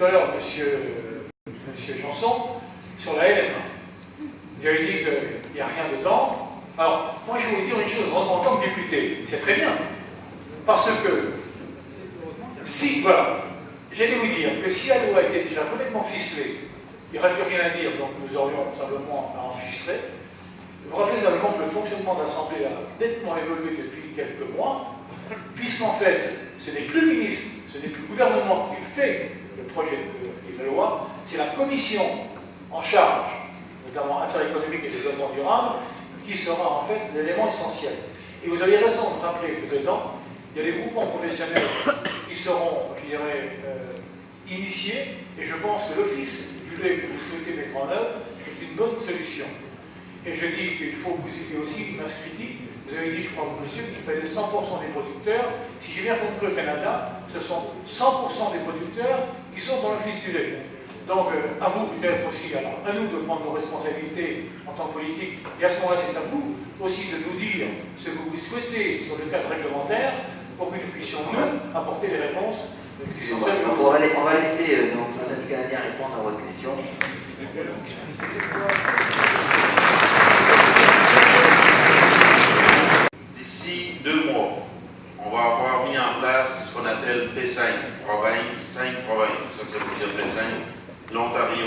tout à l'heure monsieur Janson sur la LMA. Vous avez dit qu'il n'y a rien dedans. Alors, moi je vais vous dire une chose, en tant que député, c'est très bien. Parce que, si, voilà, j'allais vous dire que si la loi était déjà complètement ficelée, il n'y aurait plus rien à dire, donc nous aurions simplement à enregistrer. Vous rappelez simplement que le fonctionnement de l'Assemblée a nettement évolué depuis quelques mois, puisqu'en fait, ce n'est plus le ministre, ce n'est plus le gouvernement qui fait le projet de loi, c'est la commission en charge, notamment Affaires économiques et développement durable, qui sera en fait l'élément essentiel. Et vous avez raison de rappeler que dedans, il y a des groupements professionnels qui seront, je dirais, initiés, et je pense que l'office du lait que vous souhaitez mettre en œuvre est une bonne solution. Et je dis qu'il faut que vous ayez aussi une masse critique. Vous avez dit, je crois, monsieur, qu'il fallait 100% des producteurs. Si j'ai bien compris au Canada, ce sont 100% des producteurs qui sont dans l'office du lait. Donc, à vous peut-être aussi, alors à nous de prendre nos responsabilités en tant que politique, et à ce moment-là, c'est à vous aussi de nous dire ce que vous souhaitez sur le cadre réglementaire pour que nous puissions, nous, apporter les réponses qui sont celles que vous avez. On va laisser nos amis canadiens répondre à votre question. D'ici 2 mois, on va avoir mis en place ce qu'on appelle P5, province, 5 provinces, c'est ça que ça veut dire P5, l'Ontario,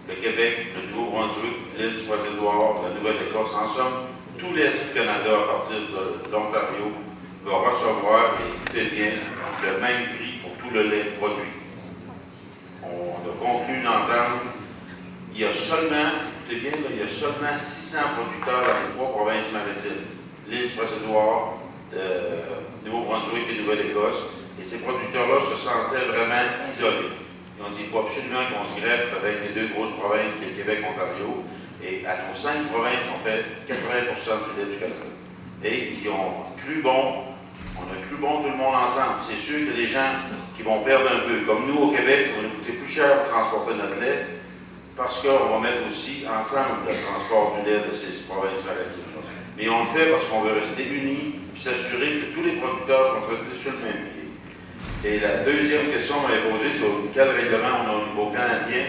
le Québec, le Nouveau-Brunswick, l'île du Trois-Édouards, la Nouvelle-Écosse, en somme, tout l'Est du Canada à partir de l'Ontario va recevoir, et écoutez bien, le même prix pour tout le lait produit. On a conclu une entente. Il y a seulement, écoutez bien, il y a seulement 600 producteurs dans les 3 provinces maritimes. L'île du Trois-Édouards, Nouveau-Brunswick et Nouvelle-Écosse. Et ces producteurs-là se sentaient vraiment isolés. Ils ont dit qu'il faut absolument qu'on se greffe avec les 2 grosses provinces, qui est Québec et Ontario. Et à nos 5 provinces, on fait 80% du lait du Canada. Et ils ont cru bon. On a cru bon tout le monde ensemble. C'est sûr qu'il y a des gens qui vont perdre un peu. Comme nous au Québec, ça va nous coûter plus cher pour transporter notre lait parce qu'on va mettre aussi ensemble le transport du lait de ces provinces maritimes. Mais on le fait parce qu'on veut rester unis et s'assurer que tous les producteurs sont traités sur le même pied. Et la deuxième question qu'on m'avait posée, c'est quel règlement on a au niveau canadien.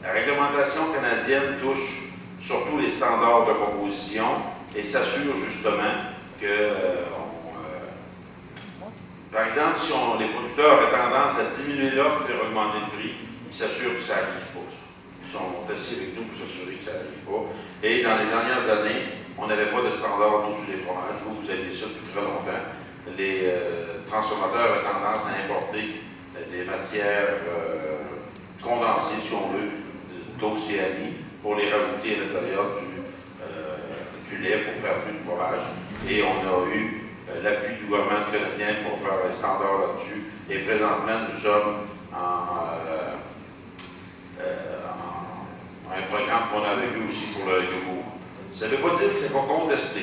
La réglementation canadienne touche surtout les standards de composition et s'assure justement que par exemple, si les producteurs ont tendance à diminuer l'offre et faire augmenter le prix, ils s'assurent que ça n'arrive pas. Ils sont assis avec nous pour s'assurer que ça n'arrive pas. Et dans les dernières années, on n'avait pas de standard, nous, sur les fromages. Vous avez ça depuis très longtemps. Les transformateurs ont tendance à importer des matières condensées, si on veut, d'Océanie, pour les rajouter à l'intérieur du lait pour faire plus de fromage. Et on a eu l'appui du gouvernement canadien pour faire un standard là-dessus. Et présentement, nous sommes en un programme qu'on avait vu aussi pour le nouveau. Ça ne veut pas dire que ce n'est pas contesté.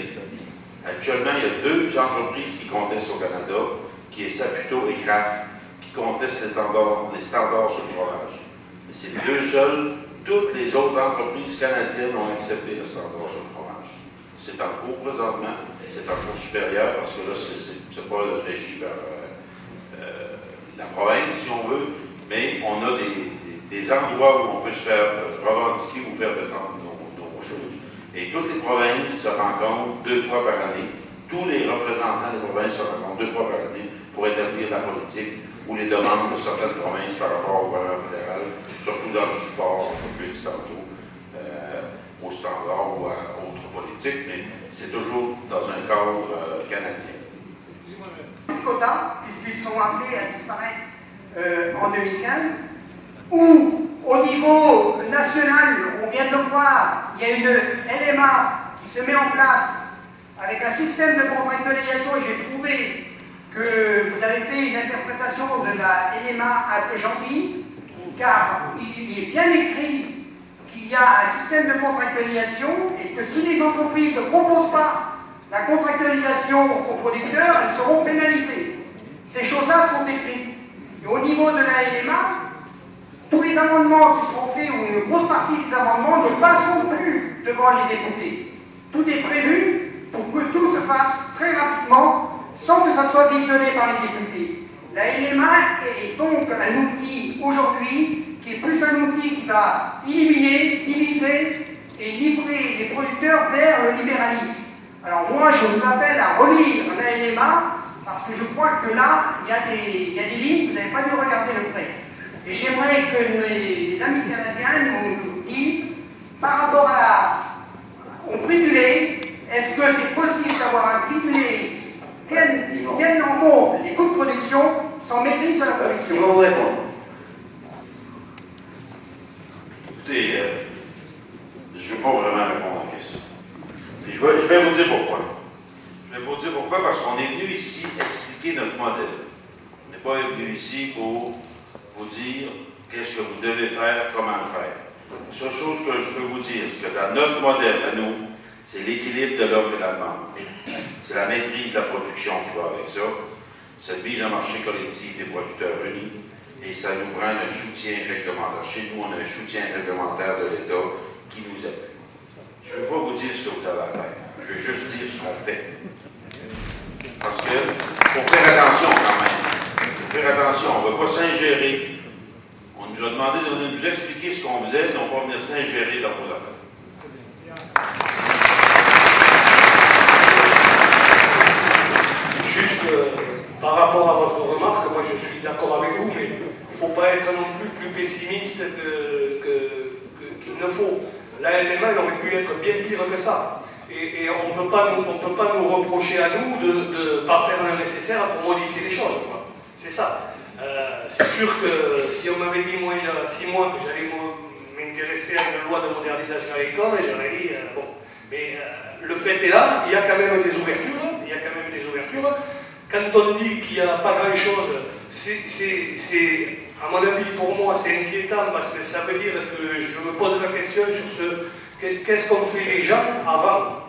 Actuellement, il y a 2 entreprises qui contestent au Canada, qui est Saputo et Kraft, qui contestent les standards sur le fromage. C'est les 2 seuls. Toutes les autres entreprises canadiennes ont accepté le standard sur le fromage. C'est en cours présentement. C'est un cours supérieur parce que là, c'est pas régi par la province, si on veut, mais on a des endroits où on peut se faire revendiquer ou faire défendre nos choses. Et toutes les provinces se rencontrent 2 fois par année. Tous les représentants des provinces se rencontrent 2 fois par année pour établir la politique ou les demandes de certaines provinces par rapport au gouvernement fédéral, surtout dans le support, comme je l'ai dit tantôt, aux standards ou à autres politiques, mais c'est toujours dans un cadre canadien. Quotas, puisqu'ils sont appelés à disparaître en 2015, où au niveau national, on vient de le voir, il y a une LMA qui se met en place avec un système de contractualisation, et j'ai trouvé que vous avez fait une interprétation de la LMA un peu gentille, car il est bien écrit qu'il y a un système de contractualisation et que si les entreprises ne proposent pas la contractualisation aux producteurs, elles seront pénalisées. Ces choses-là sont écrites. Et au niveau de la LMA, tous les amendements qui seront faits, ou une grosse partie des amendements, ne passeront plus devant les députés. Tout est prévu pour que tout se fasse très rapidement, sans que ça soit visionné par les députés. La LMA est donc un outil aujourd'hui politique qui va éliminer, diviser et livrer les producteurs vers le libéralisme. Alors moi, je vous appelle à relire l'ANMA, parce que je crois que là, il y a des lignes, vous n'avez pas dû regarder le prêt. Et j'aimerais que les amis canadiens nous disent, par rapport au prix du lait, est-ce que c'est possible d'avoir un prix du lait qui tienne en compte les coûts de production sans maîtrise de la production? Ils vont vous répondre. Écoutez, je ne vais pas vraiment répondre à la question. Et je vais vous dire pourquoi. Je vais vous dire pourquoi, parce qu'on est venu ici expliquer notre modèle. On n'est pas venu ici pour vous dire qu'est-ce que vous devez faire, comment le faire. La seule chose que je peux vous dire, c'est que dans notre modèle, à nous, c'est l'équilibre de l'offre et de la demande. C'est la maîtrise de la production qui va avec ça. Ça vise un marché collectif des producteurs unis et ça nous prend un soutien réglementaire. Chez nous, on a un soutien réglementaire de l'État qui nous aide. Je ne vais pas vous dire ce que vous avez à faire. Je vais juste dire ce qu'on fait. Parce que, faut faire attention quand même. Faut faire attention, on ne va pas s'ingérer. On nous a demandé de nous expliquer ce qu'on faisait, et on va venir s'ingérer dans vos affaires. Juste par rapport à votre remarque, moi je suis d'accord avec vous, mais il ne faut pas être non plus pessimiste qu'il ne faut. L'ANMA aurait pu être bien pire que ça. Et on ne peut pas nous reprocher à nous de ne pas faire le nécessaire pour modifier les choses. C'est ça. C'est sûr que si on m'avait dit, moi, il y a 6 mois, que j'allais m'intéresser à une loi de modernisation agricole, j'aurais dit, bon. Mais le fait est là, il y a quand même des ouvertures. Quand on dit qu'il n'y a pas grand-chose, c'est, à mon avis, pour moi, c'est inquiétant parce que ça veut dire que je me pose la question sur qu'est-ce qu'ont fait les gens avant.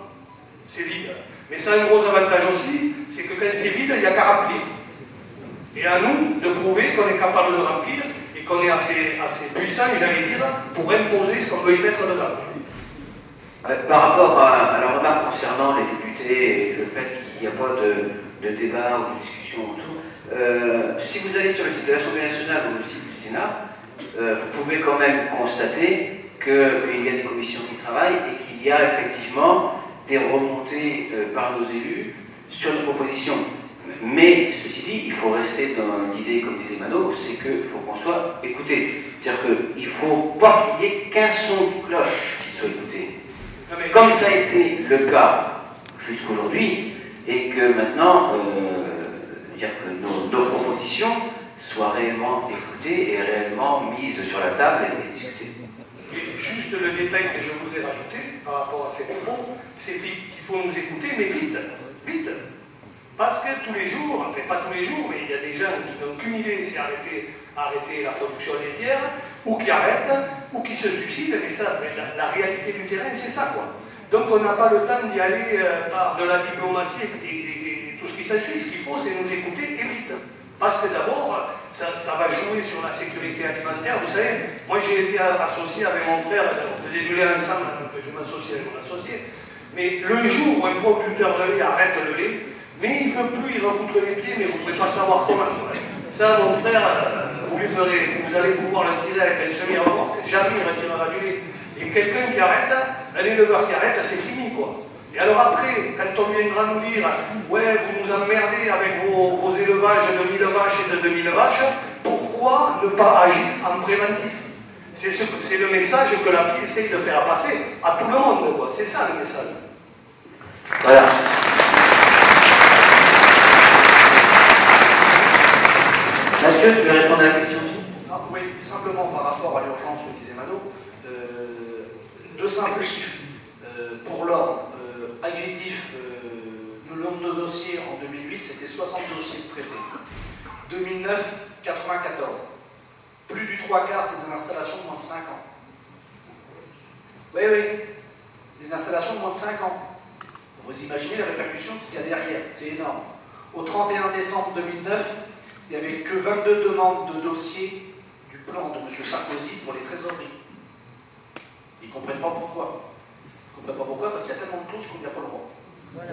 C'est vide. Mais ça a un gros avantage aussi, c'est que quand c'est vide, il n'y a qu'à remplir. Et à nous de prouver qu'on est capable de remplir et qu'on est assez puissant, j'allais dire, pour imposer ce qu'on veut y mettre dedans. Par rapport à la remarque concernant les députés et le fait qu'il n'y a pas de débat ou de discussion autour, si vous allez sur le site de l'Assemblée nationale ou le site du Sénat, vous pouvez quand même constater qu'il y a des commissions qui travaillent et qu'il y a effectivement des remontées par nos élus sur nos propositions. Mais, ceci dit, il faut rester dans l'idée, comme disait Mano, c'est qu'il faut qu'on soit écouté. C'est-à-dire qu'il ne faut pas qu'il y ait qu'un son de cloche qui soit écouté. Comme ça a été le cas jusqu'aujourd'hui, et que maintenant, dire que nos propositions soient réellement écoutées et réellement mises sur la table et discutées. Et juste le détail que je voudrais rajouter par rapport à ces propos, c'est qu'il faut nous écouter, mais vite, vite. Parce que tous les jours, enfin pas tous les jours, mais il y a des gens qui n'ont qu'une idée, c'est arrêter la production laitière, ou qui arrêtent, ou qui se suicident, mais ça, la réalité du terrain, c'est ça, quoi. Donc on n'a pas le temps d'y aller par de la diplomatie et tout ce qui s'ensuit. Ce qu'il faut, c'est nous écouter et vite. Parce que d'abord, ça va jouer sur la sécurité alimentaire. Vous savez, moi j'ai été associé avec mon frère, on faisait du lait ensemble, donc je m'associe avec mon associé. Mais le jour où un producteur de lait arrête le lait, mais il ne veut plus y refoutre les pieds, mais vous ne pouvez pas savoir comment. Ça, mon frère, vous allez pouvoir le tirer avec un semi-remorque, jamais il retirera du lait. Et quelqu'un qui arrête, un éleveur qui arrête, c'est fini, quoi. Et alors après, quand on viendra nous dire « Ouais, vous nous emmerdez avec vos élevages de 1000 vaches et de 2000 vaches », pourquoi ne pas agir en préventif? C'est le message que l'API essaye de faire passer à tout le monde, quoi. C'est ça le message. Voilà. Mathieu, tu veux répondre à la question aussi? Oui, simplement par rapport à l'urgence, que disait Mano, deux simples chiffres. Pour l'ordre, Agritif, le nombre de dossiers en 2008, c'était 60 dossiers de traités. 2009, 94. Plus du 3/4, c'est des installations de moins de 5 ans. Oui, des installations de moins de 5 ans. Vous imaginez les répercussions qu'il y a derrière, c'est énorme. Au 31 décembre 2009, il n'y avait que 22 demandes de dossiers du plan de M. Sarkozy pour les trésoreries. Ils ne comprennent pas pourquoi. Ils ne comprennent pas pourquoi parce qu'il y a tellement de clauses qu'on n'y a pas le droit. Voilà.